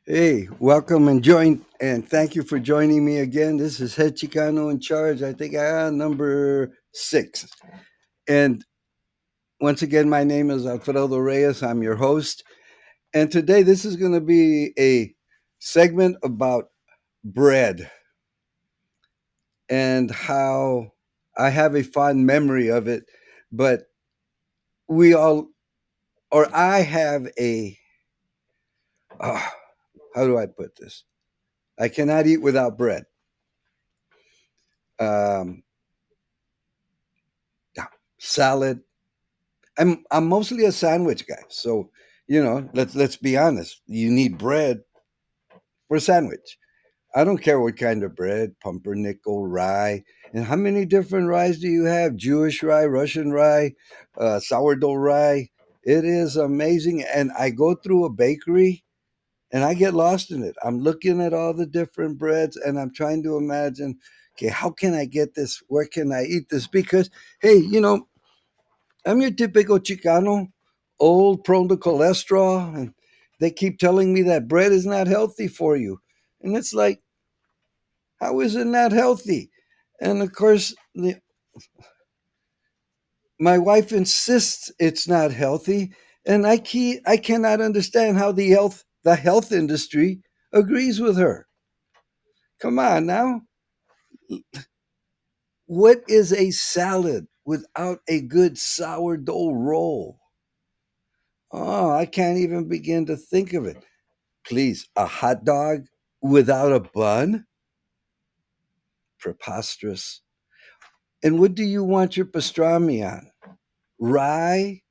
Hey, welcome and and thank you for joining me again. This is Head Chicano in charge. I think I am number 6. And once again, my name is Alfredo Reyes. I'm your host. And today, this is going to be a segment about bread and how I have a fond memory of it. But we all, or I have uh, how do I put this? I cannot eat without bread. Um, yeah, salad. I'm mostly a sandwich guy. So, let's be honest. You need bread for a sandwich. I don't care what kind of bread, pumpernickel, rye. And how many different ryes do you have? Jewish rye, Russian rye, sourdough rye. It is amazing. And I go through a bakery and I get lost in it. I'm looking at all the different breads and I'm trying to imagine, okay, how can I get this? Where can I eat this? Because, hey, I'm your typical Chicano, old, prone to cholesterol, and they keep telling me that bread is not healthy for you. And it's like, how is it not healthy? And of course, my wife insists it's not healthy, and I cannot understand how the health industry agrees with her. Come on now, what is a salad without a good sourdough roll? Oh, I can't even begin to think of it. Please, a hot dog without a bun? Preposterous. And what do you want your pastrami on? Rye?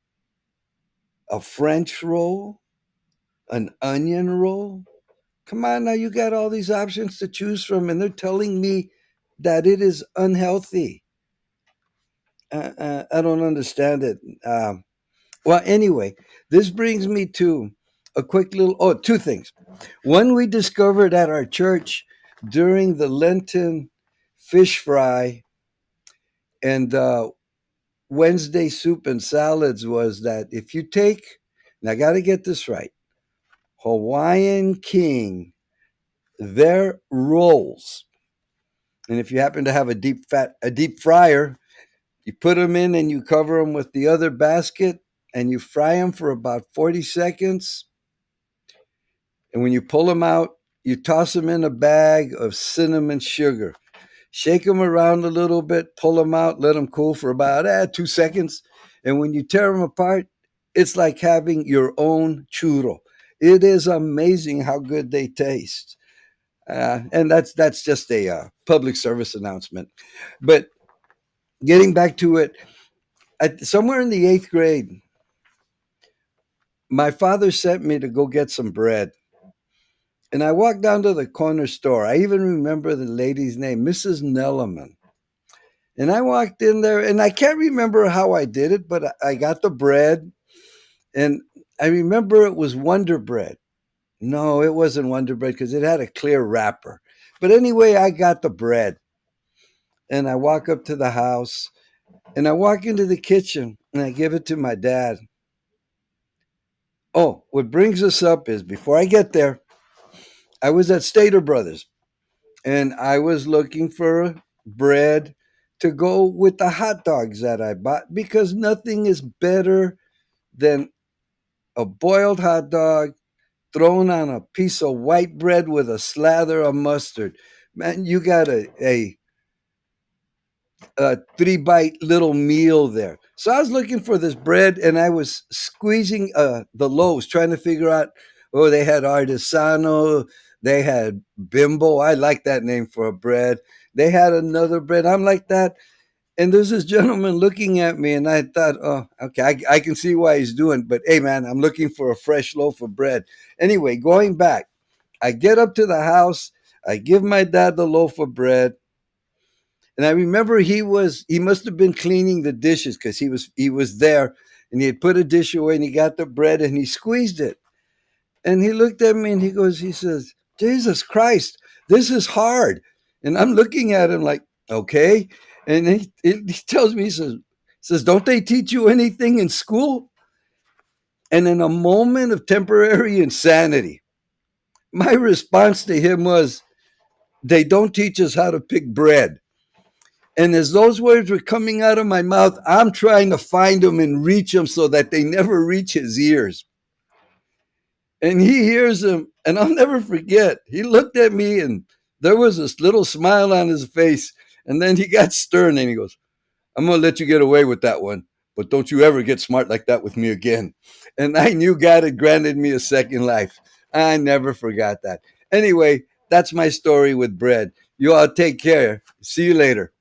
A French roll? An onion roll? Come on now, you got all these options to choose from, and they're telling me that it is unhealthy. I don't understand it. Well, anyway, this brings me to a quick little, two things. One, we discovered at our church during the Lenten fish fry and Wednesday soup and salads was that if you take, and I got to get this right, Hawaiian King, their rolls, and if you happen to have a deep fryer, you put them in and you cover them with the other basket and you fry them for about 40 seconds. And when you pull them out, you toss them in a bag of cinnamon sugar. Shake them around a little bit, pull them out, let them cool for about 2 seconds. And when you tear them apart, it's like having your own churro. It is amazing how good they taste. And that's just a public service announcement. But getting back to it, somewhere in the 8th grade, my father sent me to go get some bread. And I walked down to the corner store. I even remember the lady's name, Mrs. Nellerman. And I walked in there, and I can't remember how I did it, but I got the bread, and I remember it was Wonder Bread. No, it wasn't Wonder Bread because it had a clear wrapper. But anyway, I got the bread, and I walk up to the house, and I walk into the kitchen, and I give it to my dad. Oh, what brings us up is before I get there, I was at Stater Brothers, and I was looking for bread to go with the hot dogs that I bought because nothing is better than a boiled hot dog thrown on a piece of white bread with a slather of mustard. Man, you got a 3 bite little meal there. So I was looking for this bread and I was squeezing the loaves, trying to figure out, oh, they had artisano, they had bimbo. I like that name for a bread. They had another bread. I'm like that. And there's this gentleman looking at me, and I thought, oh, okay, I can see why he's doing. But hey, man, I'm looking for a fresh loaf of bread. Anyway, going back, I get up to the house. I give my dad the loaf of bread, and I remember he must have been cleaning the dishes because he was there, and he had put a dish away, and he got the bread, and he squeezed it, and he looked at me, and he says, Jesus Christ, this is hard, and I'm looking at him like, okay, and he tells me, he says, don't they teach you anything in school? And in a moment of temporary insanity, My response to him was, they don't teach us how to pick bread. And as those words were coming out of my mouth, I'm trying to find them and reach them so that they never reach his ears. And he hears them, and I'll never forget. He looked at me, and there was this little smile on his face. And then he got stern and he goes, I'm going to let you get away with that one, but don't you ever get smart like that with me again. And I knew God had granted me a second life. I never forgot that. Anyway, that's my story with bread. You all take care. See you later.